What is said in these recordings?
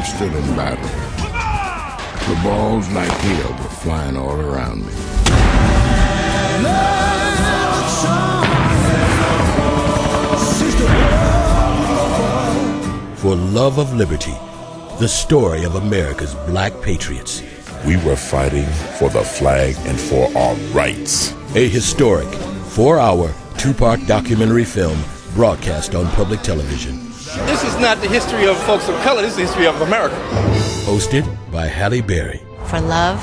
I'm still in battle. The balls like hail were flying all around me. For love of liberty, the story of America's black patriots. We were fighting for the flag and for our rights. A historic 4-hour, 2-part documentary film broadcast on public television. This is not the history of folks of color, this is the history of America. Hosted by Halle Berry. For love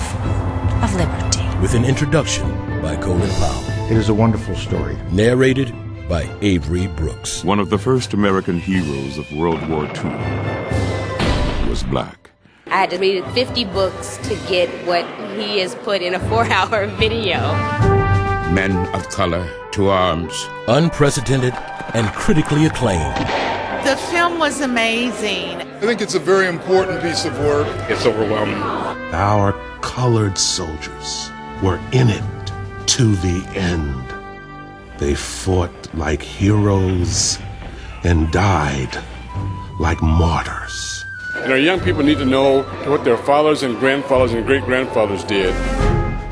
of liberty. With an introduction by Colin Powell. It is a wonderful story. Narrated by Avery Brooks. One of the first American heroes of World War II was black. I had to read 50 books to get what he has put in a 4-hour video. Men of color to arms. Unprecedented and critically acclaimed. The film was amazing. I think it's a very important piece of work. It's overwhelming. Our colored soldiers were in it to the end. They fought like heroes and died like martyrs. And our young people need to know what their fathers and grandfathers and great-grandfathers did.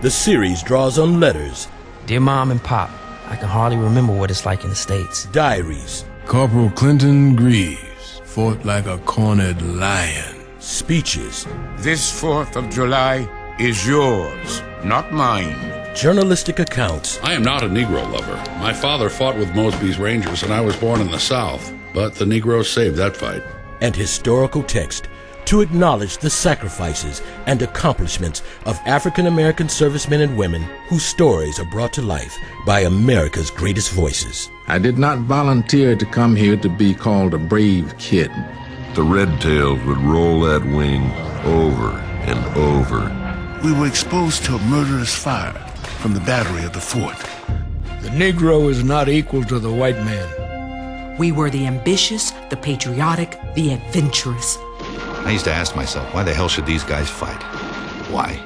The series draws on letters. Dear Mom and Pop, I can hardly remember what it's like in the States. Diaries. Corporal Clinton Greaves fought like a cornered lion. Speeches. This 4th of July is yours, not mine. Journalistic accounts. I am not a Negro lover. My father fought with Mosby's Rangers and I was born in the South, but the Negroes saved that fight. And historical text to acknowledge the sacrifices and accomplishments of African American servicemen and women whose stories are brought to life by America's greatest voices. I did not volunteer to come here to be called a brave kid. The red tails would roll that wing over and over. We were exposed to a murderous fire from the battery of the fort. The Negro is not equal to the white man. We were the ambitious, the patriotic, the adventurous. I used to ask myself, why the hell should these guys fight? Why?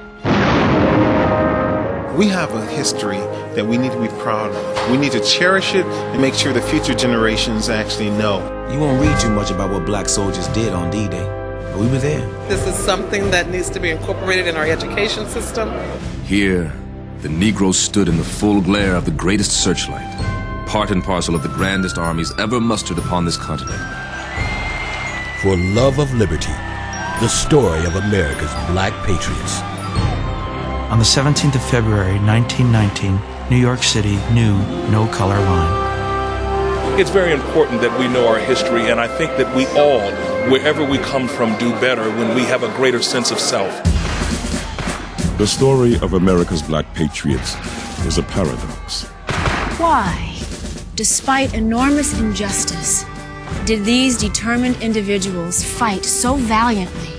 We have a history that we need to be proud of. We need to cherish it and make sure the future generations actually know. You won't read too much about what black soldiers did on D-Day, but we were there. This is something that needs to be incorporated in our education system. Here, the Negroes stood in the full glare of the greatest searchlight, part and parcel of the grandest armies ever mustered upon this continent. For love of liberty, the story of America's black patriots. On the 17th of February, 1919, New York City knew no color line. It's very important that we know our history, and I think that we all, wherever we come from, do better when we have a greater sense of self. The story of America's black patriots is a paradox. Why, despite enormous injustice, did these determined individuals fight so valiantly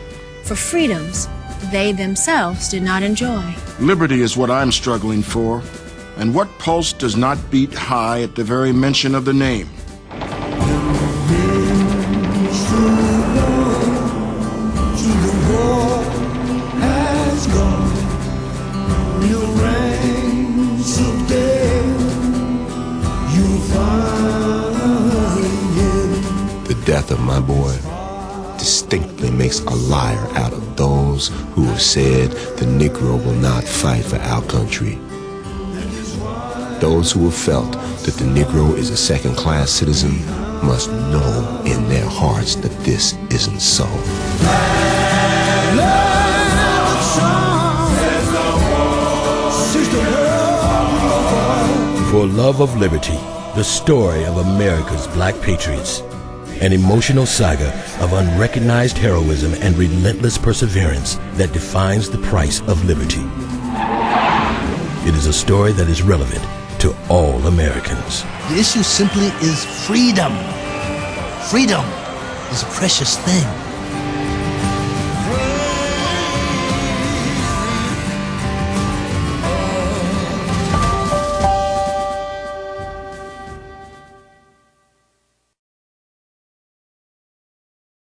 for freedoms they themselves did not enjoy? Liberty is what I'm struggling for. And what pulse does not beat high at the very mention of the name? The death of my boy distinctly makes a liar out of those who have said the Negro will not fight for our country. Those who have felt that the Negro is a second-class citizen must know in their hearts that this isn't so. For love of liberty, the story of America's black patriots. An emotional saga of unrecognized heroism and relentless perseverance that defines the price of liberty. It is a story that is relevant to all Americans. The issue simply is freedom. Freedom is a precious thing.